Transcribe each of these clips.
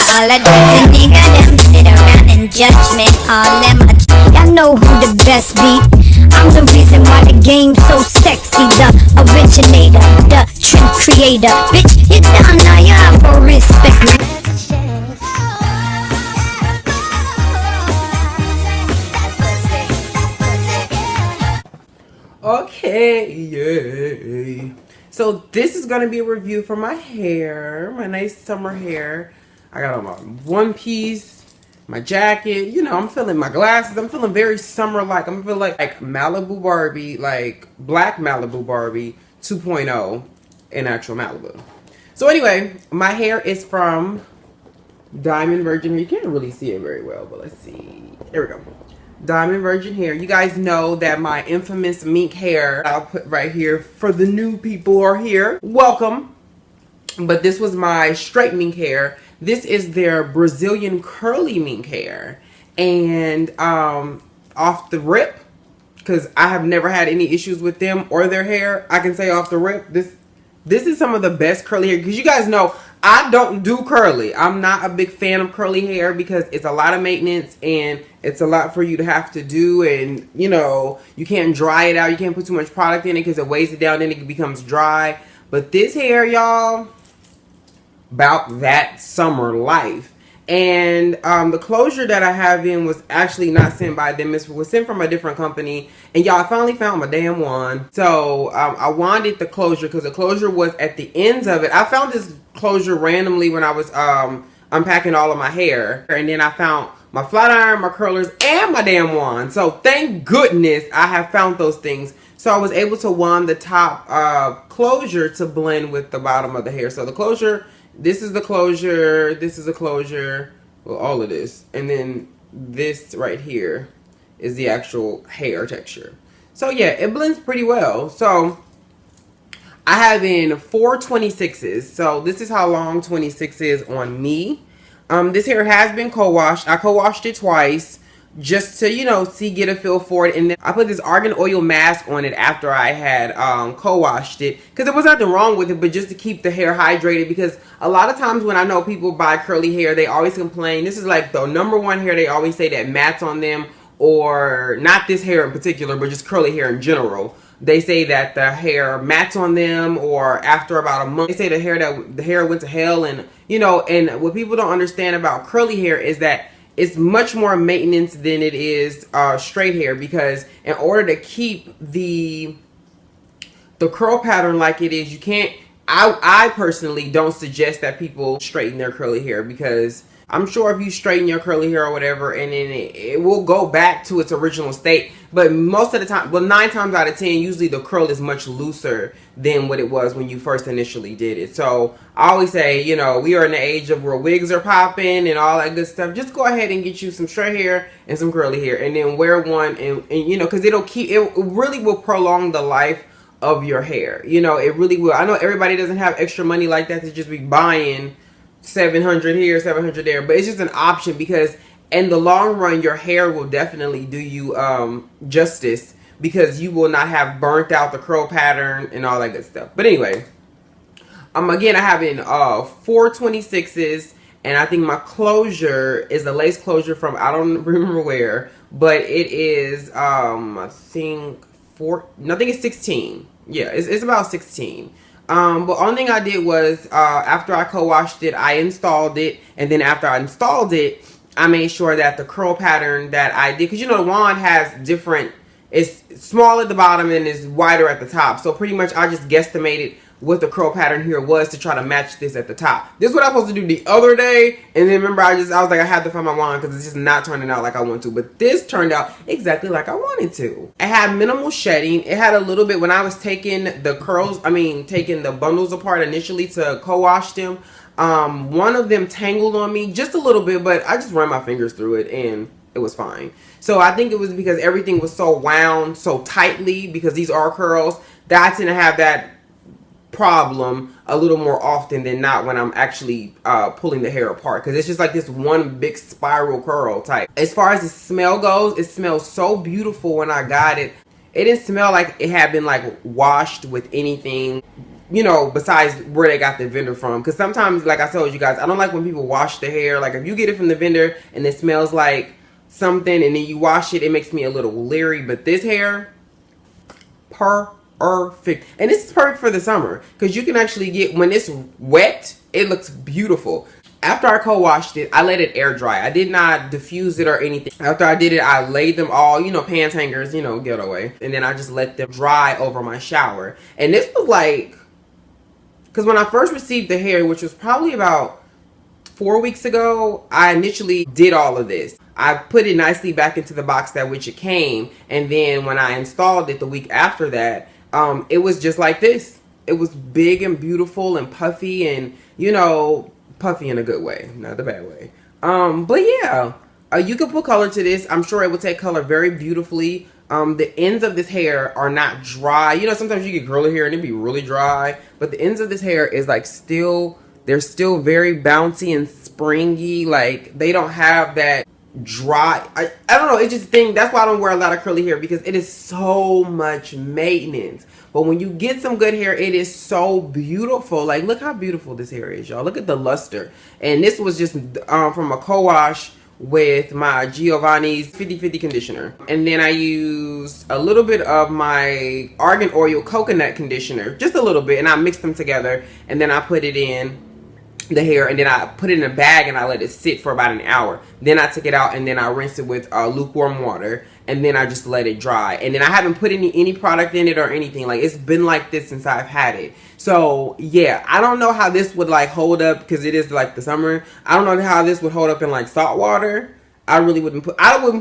All the dirty nigga them sit around and judge me. All them y'all know who the best be. I'm the reason why the game's so sexy. The originator, the trend creator. Bitch, you down now, you have to respect me. Okay, yay. So this is going to be a review for my hair, my nice summer hair. I got on my one piece, my jacket, you know, I'm feeling my glasses. I'm feeling very summer-like. I'm feeling like Malibu Barbie, like black Malibu Barbie 2.0 in actual Malibu. So anyway, my hair is from Diamond Virgin Hair. You can't really see it very well, but let's see. There we go. Diamond Virgin Hair. You guys know that my infamous mink hair, I'll put right here for the new people who are here. Welcome. But this was my straight mink hair. This is their Brazilian curly mink hair. And off the rip, because I have never had any issues with them or their hair, I can say off the rip, this is some of the best curly hair. Because you guys know, I don't do curly. I'm not a big fan of curly hair because it's a lot of maintenance and it's a lot for you to have to do. And, you know, you can't dry it out. You can't put too much product in it because it weighs it down and it becomes dry. But this hair, y'all, about that summer life. And the closure that I have in was actually not sent by them. It was sent from a different company. And y'all, I finally found my damn wand. So I wanted the closure because the closure was at the ends of it. I found this closure randomly when I was unpacking all of my hair. And then I found my flat iron, my curlers, and my damn wand. So thank goodness I have found those things. So I was able to wand the top closure to blend with the bottom of the hair. So the closure... This is the closure, this is the closure, well, all of this. And then this right here is the actual hair texture. So yeah, it blends pretty well. So I have in 426s. So this is how long 26 is on me. This hair has been co-washed. I co-washed it twice just to, you know, get a feel for it. And then I put this argan oil mask on it after I had co-washed it, because there was nothing wrong with it, but just to keep the hair hydrated. Because a lot of times when I know people buy curly hair, they always complain. This is like the #1 hair they always say that mats on them, or not this hair in particular, but just curly hair in general. They say that the hair mats on them, or after about a month, they say the hair went to hell. And you know, and what people don't understand about curly hair is that it's much more maintenance than it is straight hair, because in order to keep the curl pattern like it is, you can't, I personally don't suggest that people straighten their curly hair, because I'm sure if you straighten your curly hair or whatever, and then it will go back to its original state. But most of the time, well, 9 times out of 10, usually the curl is much looser than what it was when you first initially did it. So I always say, you know, we are in the age of where wigs are popping and all that good stuff. Just go ahead and get you some straight hair and some curly hair, and then wear one, and you know, because it really will prolong the life of your hair. You know, it really will. I know everybody doesn't have extra money like that to just be buying 700 here, 700 there, but it's just an option, because in the long run your hair will definitely do you justice, because you will not have burnt out the curl pattern and all that good stuff. But anyway, again, I have in 426s, and I think my closure is a lace closure from, I don't remember where, but it is I think it's 16. Yeah, it's about 16. But only thing I did was, after I co-washed it, I installed it. And then after I installed it, I made sure that the curl pattern that I did, because you know the wand has different, it's small at the bottom and it's wider at the top. So pretty much I just guesstimated what the curl pattern here was to try to match this at the top. This is what I was supposed to do the other day. And then remember, I was like, I had to find my wand because it's just not turning out like I want to. But this turned out exactly like I wanted to. It had minimal shedding. It had a little bit, when I was taking the curls, taking the bundles apart initially to co-wash them, one of them tangled on me just a little bit, but I just ran my fingers through it and it was fine. So I think it was because everything was so wound so tightly, because these are curls, that I tend to have that problem a little more often than not when I'm actually pulling the hair apart, because it's just like this one big spiral curl type. As far as the smell goes, it smells so beautiful when I got it. It didn't smell like it had been like washed with anything. you know, besides where they got the vendor from. Because sometimes, like I told you guys, I don't like when people wash the hair. Like if you get it from the vendor and it smells like something and then you wash it, it makes me a little leery. But this hair, perfect. And this is perfect for the summer because you can actually get, when it's wet, it looks beautiful. After I co-washed it, I let it air dry. I did not diffuse it or anything. After I did it, I laid them all, you know, pants hangers, you know, get away. And then I just let them dry over my shower. And this was like, because when I first received the hair, which was probably about 4 weeks ago, I initially did all of this. I put it nicely back into the box that which it came. And then when I installed it the week after that, it was just like this. It was big and beautiful and puffy and, you know, puffy in a good way, not the bad way. But yeah, you can put color to this. I'm sure it will take color very beautifully. The ends of this hair are not dry. You know, sometimes you get curly hair and it be really dry, but the ends of this hair is like they're still very bouncy and springy. Like they don't have that dry. I don't know. It just think that's why I don't wear a lot of curly hair, because it is so much maintenance. But when you get some good hair, it is so beautiful. Like, look how beautiful this hair is, y'all. Look at the luster. And this was just from a co-wash with my Giovanni's 50/50 conditioner. And then I used a little bit of my Argan Oil coconut conditioner, just a little bit, and I mixed them together. And then I put it in the hair, and then I put it in a bag and I let it sit for about an hour. Then I took it out and then I rinsed it with lukewarm water, and then I just let it dry. And then I haven't put any product in it or anything. Like, it's been like this since I've had it. So yeah, I don't know how this would like hold up, because it is like the summer. I don't know how this would hold up in like salt water. I wouldn't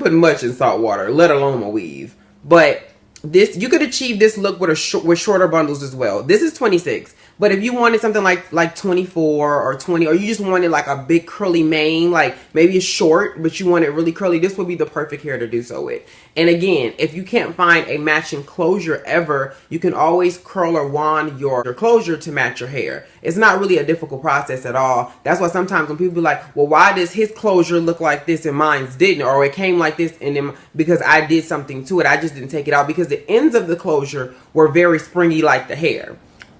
put much in salt water, let alone a weave. But this, you could achieve this look with with shorter bundles as well. This is 26. But if you wanted something like 24 or 20, or you just wanted like a big curly mane, like maybe it's short, but you want it really curly, this would be the perfect hair to do so with. And again, if you can't find a matching closure ever, you can always curl or wand your closure to match your hair. It's not really a difficult process at all. That's why sometimes when people be like, well, why does his closure look like this and mine's didn't? Or it came like this, and then because I did something to it, I just didn't take it out, because the ends of the closure were very springy like the hair.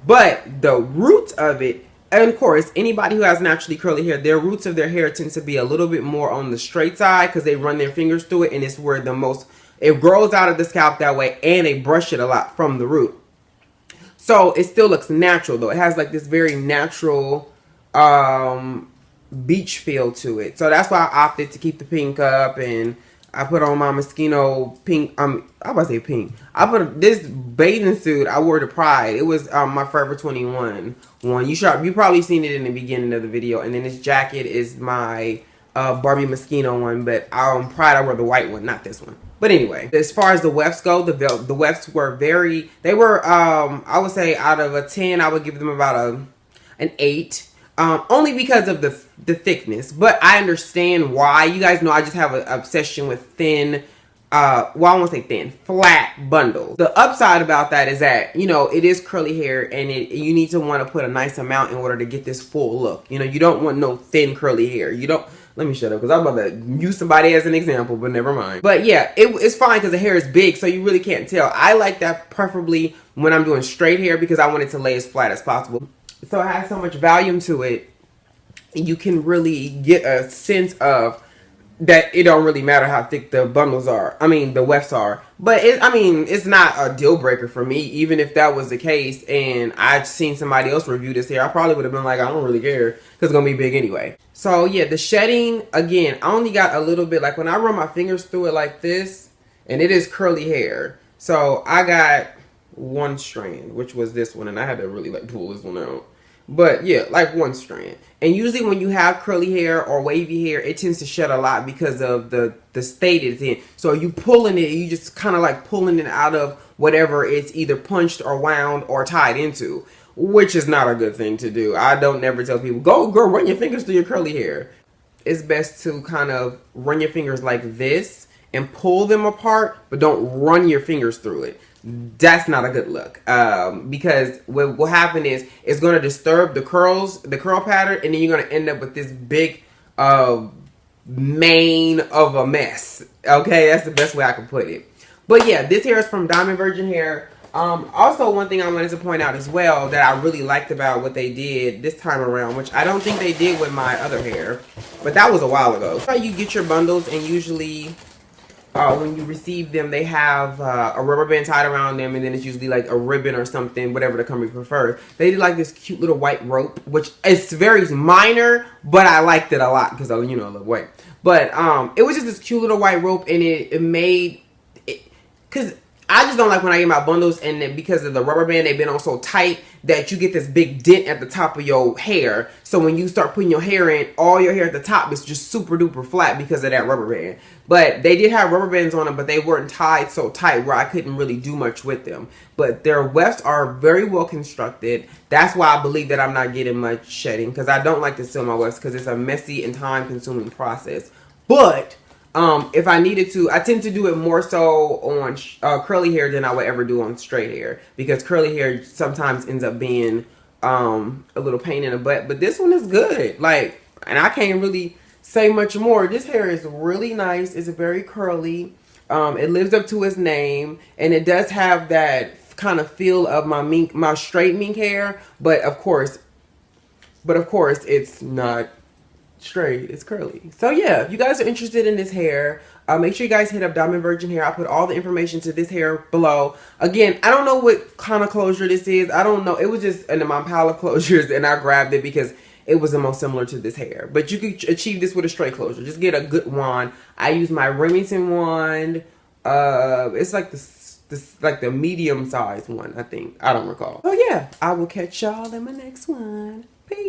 But the roots of it, and of course, anybody who has naturally curly hair, their roots of their hair tends to be a little bit more on the straight side, because they run their fingers through it, and it's where it grows out of the scalp that way, and they brush it a lot from the root. So it still looks natural though. It has like this very natural beach feel to it. So that's why I opted to keep the pink up, and I put on my Moschino pink, I about to say pink. I put this bathing suit I wore to Pride. It was my Forever 21 one. You probably seen it in the beginning of the video. And then this jacket is my Barbie Moschino one. But Pride I wore the white one, not this one. But anyway, as far as the wefts go, the wefts were I would say out of a 10, I would give them about an 8. Only because of the thickness. But I understand why. You guys know I just have an obsession with thin, I won't say thin, flat bundles. The upside about that is that, you know, it is curly hair, and you need to want to put a nice amount in order to get this full look. You know, you don't want no thin curly hair. You don't. Let me shut up, because I'm about to use somebody as an example, but never mind. But yeah, it's fine because the hair is big, so you really can't tell. I like that preferably when I'm doing straight hair, because I want it to lay as flat as possible. So it has so much volume to it, you can really get a sense of that it don't really matter how thick the bundles are. I mean, the wefts are. But it's not a deal breaker for me. Even if that was the case and I'd seen somebody else review this hair, I probably would have been like, I don't really care, because it's going to be big anyway. So yeah, the shedding, again, I only got a little bit. Like when I run my fingers through it like this, and it is curly hair. So I got one strand, which was this one, and I had to really like pull this one out. But yeah, like one strand. And usually when you have curly hair or wavy hair, it tends to shed a lot because of the state it's in. So you pulling it, you just kind of like pulling it out of whatever it's either punched or wound or tied into, which is not a good thing to do. I don't never tell people, go girl, run your fingers through your curly hair. It's best to kind of run your fingers like this and pull them apart, but don't run your fingers through it. That's not a good look, because what will happen is it's going to disturb the curl pattern, and then you're going to end up with this big mane of a mess. Okay, that's the best way I can put it. But yeah, this hair is from Diamond Virgin Hair. Also, one thing I wanted to point out as well that I really liked about what they did this time around, which I don't think they did with my other hair, but that was a while ago. So you get your bundles, and usually when you receive them, they have a rubber band tied around them, and then it's usually like a ribbon or something, whatever the company prefers. They did like this cute little white rope, which is very minor, but I liked it a lot because I love white. But it was just this cute little white rope, and it made it, because I just don't like when I get my bundles, and then because of the rubber band, they've been on so tight that you get this big dent at the top of your hair. So when you start putting your hair in, all your hair at the top is just super duper flat because of that rubber band. But they did have rubber bands on them, but they weren't tied so tight where I couldn't really do much with them. But their wefts are very well constructed. That's why I believe that I'm not getting much shedding, because I don't like to seal my wefts because it's a messy and time consuming process. But if I needed to, I tend to do it more so on curly hair than I would ever do on straight hair, because curly hair sometimes ends up being a little pain in the butt. But this one is good, like, and I can't really say much more. This hair is really nice. It's very curly. It lives up to its name, and it does have that kind of feel of my straight mink hair. But of course, it's not straight, it's curly. So yeah, if you guys are interested in this hair, make sure you guys hit up Diamond Virgin Hair. I'll put all the information to this hair below. Again, I don't know what kind of closure this is. I don't know. It was just in my pile of closures, and I grabbed it because it was the most similar to this hair. But you could achieve this with a straight closure. Just get a good wand. I use my Remington wand. It's like like the medium sized one, I think. I don't recall. So yeah, I will catch y'all in my next one.